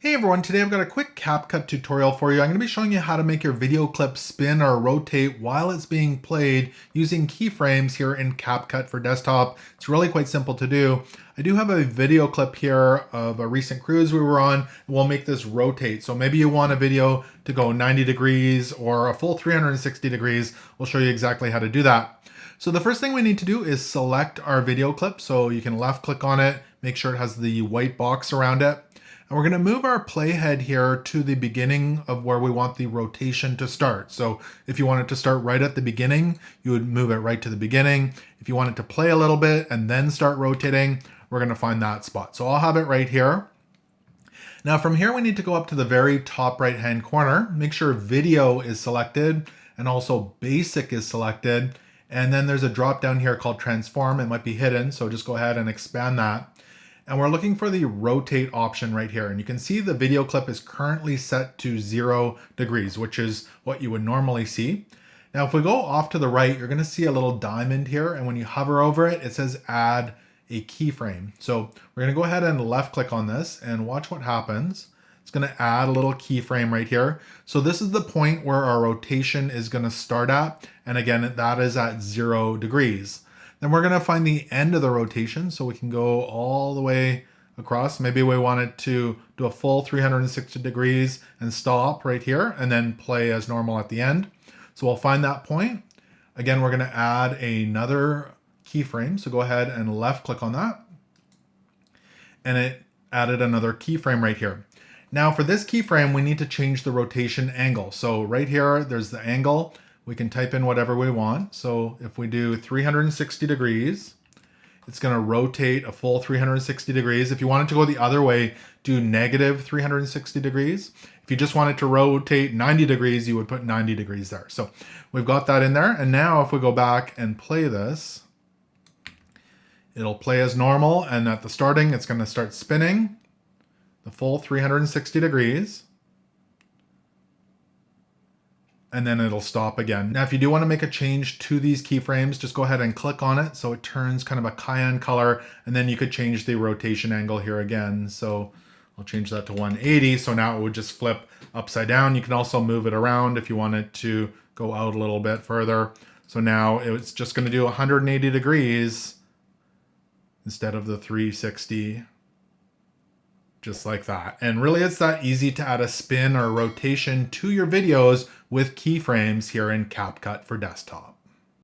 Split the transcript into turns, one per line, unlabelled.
Hey everyone, today I've got a quick CapCut tutorial for you. I'm going to be showing you how to make your video clip spin or rotate while it's being played using keyframes here in CapCut for desktop. It's really quite simple to do. I do have a video clip here of a recent cruise we were on. We'll make this rotate. So maybe you want a video to go 90 degrees or a full 360 degrees. We'll show you exactly how to do that. So the first thing we need to do is select our video clip. So you can left click on it, make sure it has the white box around it. And we're going to move our playhead here to the beginning of where we want the rotation to start. So if you want it to start right at the beginning, you would move it right to the beginning. If you want it to play a little bit and then start rotating, we're going to find that spot. So I'll have it right here. Now from here, we need to go up to the very top right-hand corner, make sure video is selected and also basic is selected. And then there's a drop down here called transform. It might be hidden, so just go ahead and expand that. And we're looking for the rotate option right here. And you can see the video clip is currently set to 0 degrees, which is what you would normally see. Now, if we go off to the right, you're gonna see a little diamond here. And when you hover over it, it says add a keyframe. So we're gonna go ahead and left click on this and watch what happens. It's gonna add a little keyframe right here. So this is the point where our rotation is gonna start at. And again, that is at 0 degrees. Then we're going to find the end of the rotation so we can go all the way across. Maybe we want it to do a full 360 degrees and stop right here and then play as normal at the end. So we'll find that point. Again, we're going to add another keyframe. So go ahead and left click on that. And it added another keyframe right here. Now for this keyframe, we need to change the rotation angle. So right here, there's the angle. We can type in whatever we want. So if we do 360 degrees, it's going to rotate a full 360 degrees. If you want it to go the other way, do negative 360 degrees. If you just want it to rotate 90 degrees, you would put 90 degrees there. So we've got that in there. And now if we go back and play this, it'll play as normal. And at the starting, it's going to start spinning the full 360 degrees. And then it'll stop again. Now, if you do want to make a change to these keyframes, just go ahead and click on it so it turns kind of a cayenne color, and then you could change the rotation angle here again. So I'll change that to 180. So now it would just flip upside down. You can also move it around if you want it to go out a little bit further. So now it's just going to do 180 degrees instead of the 360. Just like that. And really it's that easy to add a spin or rotation to your videos with keyframes here in CapCut for desktop.